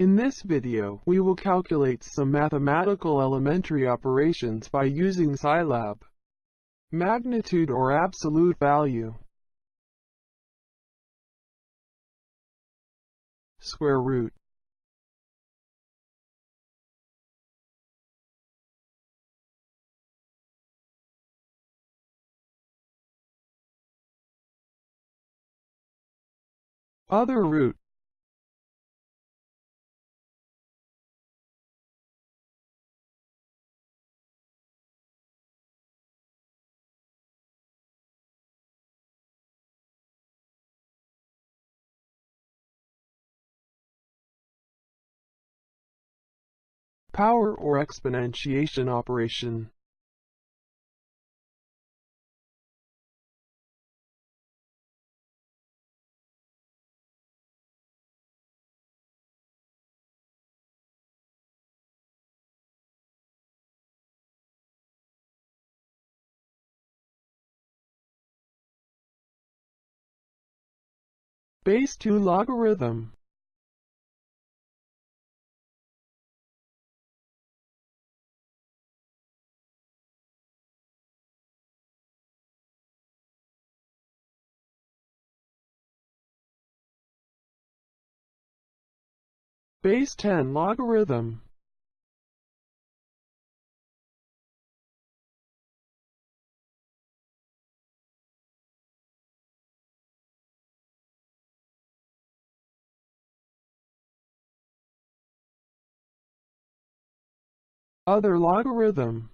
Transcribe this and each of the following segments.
In this video, we will calculate some mathematical elementary operations by using Scilab. Magnitude or absolute value. Square root. Other root. Power or exponentiation operation. Base 2 logarithm. Base 10 logarithm. Other logarithm.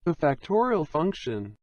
The factorial function.